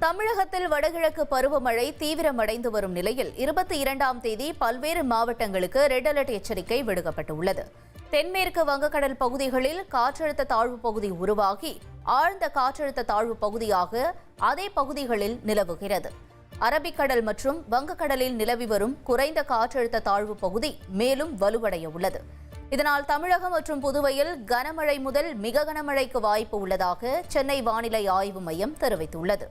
தமிழகத்தில் வடகிழக்கு பருவமழை தீவிரமடைந்து வரும் நிலையில் 22ஆம் தேதி பல்வேறு மாவட்டங்களுக்கு ரெட் அலர்ட் எச்சரிக்கை விடுக்கப்பட்டுள்ளது. தென்மேற்கு வங்கக்கடல் பகுதிகளில் காற்றழுத்த தாழ்வு பகுதி உருவாகி ஆழ்ந்த காற்றழுத்த தாழ்வு பகுதியாக அதே பகுதிகளில் நிலவுகிறது. அரபிக்கடல் மற்றும் வங்கக்கடலில் நிலவி வரும் குறைந்த காற்றழுத்த தாழ்வு பகுதி மேலும் வலுவடைய உள்ளது. இதனால் தமிழகம் மற்றும் புதுவையில் கனமழை முதல் மிக கனமழைக்கு வாய்ப்பு உள்ளதாக சென்னை வானிலை ஆய்வு மையம் தெரிவித்துள்ளது.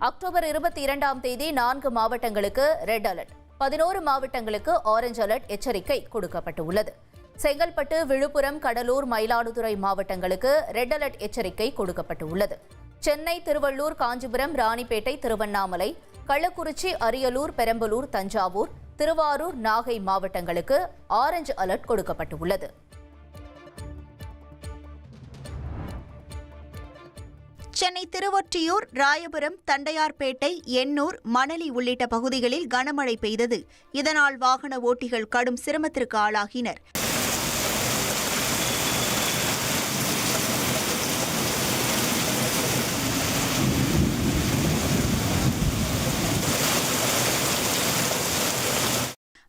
அக்டோபர் 22ஆம் தேதி 4 மாவட்டங்களுக்கு ரெட் அலர்ட், 11 மாவட்டங்களுக்கு ஆரஞ்சு அலர்ட் எச்சரிக்கை கொடுக்கப்பட்டுள்ளது. செங்கல்பட்டு, விழுப்புரம், கடலூர், மயிலாடுதுறை மாவட்டங்களுக்கு ரெட் அலர்ட் எச்சரிக்கை கொடுக்கப்பட்டுள்ளது. சென்னை, திருவள்ளூர், காஞ்சிபுரம், ராணிப்பேட்டை, திருவண்ணாமலை, கள்ளக்குறிச்சி, அரியலூர், பெரம்பலூர், தஞ்சாவூர், திருவாரூர், நாகை மாவட்டங்களுக்கு ஆரஞ்சு அலர்ட் கொடுக்கப்பட்டுள்ளது. சென்னை திருவொற்றியூர், ராயபுரம், தண்டையார்பேட்டை, எண்ணூர், மணலி உள்ளிட்ட பகுதிகளில் கனமழை பெய்தது. இதனால் வாகன ஓட்டிகள் கடும் சிரமத்திற்கு ஆளாகினர்.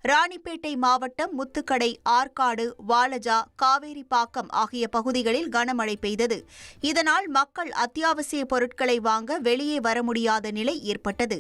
ராணிப்பேட்டை மாவட்டம் முத்துக்கடை, ஆற்காடு, வாலஜா, காவேரிப்பாக்கம் ஆகிய பகுதிகளில் கனமழை பெய்தது. இதனால் மக்கள் அத்தியாவசிய பொருட்களை வாங்க வெளியே வர முடியாத நிலை ஏற்பட்டது.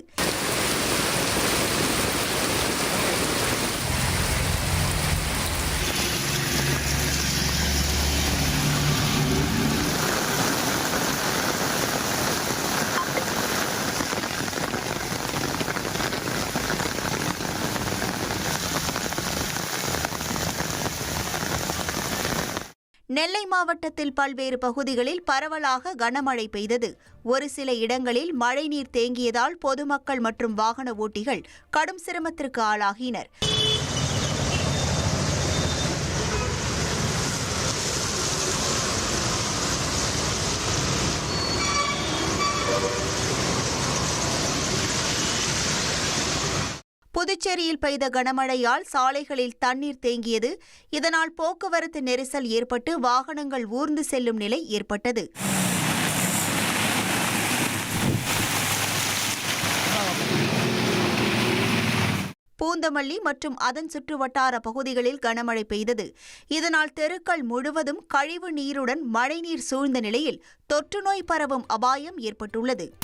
நெல்லை மாவட்டத்தில் பல்வேறு பகுதிகளில் பரவலாக கனமழை பெய்தது. ஒரு சில இடங்களில் மழைநீர் தேங்கியதால் பொதுமக்கள் மற்றும் வாகன ஓட்டிகள் கடும் சிரமத்திற்கு ஆளாகினர். புதுச்சேரியில் பெய்த கனமழையால் சாலைகளில் தண்ணீர் தேங்கியது. இதனால் போக்குவரத்து நெரிசல் ஏற்பட்டு வாகனங்கள் ஊர்ந்து செல்லும் நிலை ஏற்பட்டது. பூந்தமல்லி மற்றும் அதன் சுற்றுவட்டார பகுதிகளில் கனமழை பெய்தது. இதனால் தெருக்கள் முழுவதும் கழிவு நீருடன் மழைநீர் சூழ்ந்த நிலையில் தொற்றுநோய் பரவும் அபாயம் ஏற்பட்டுள்ளது.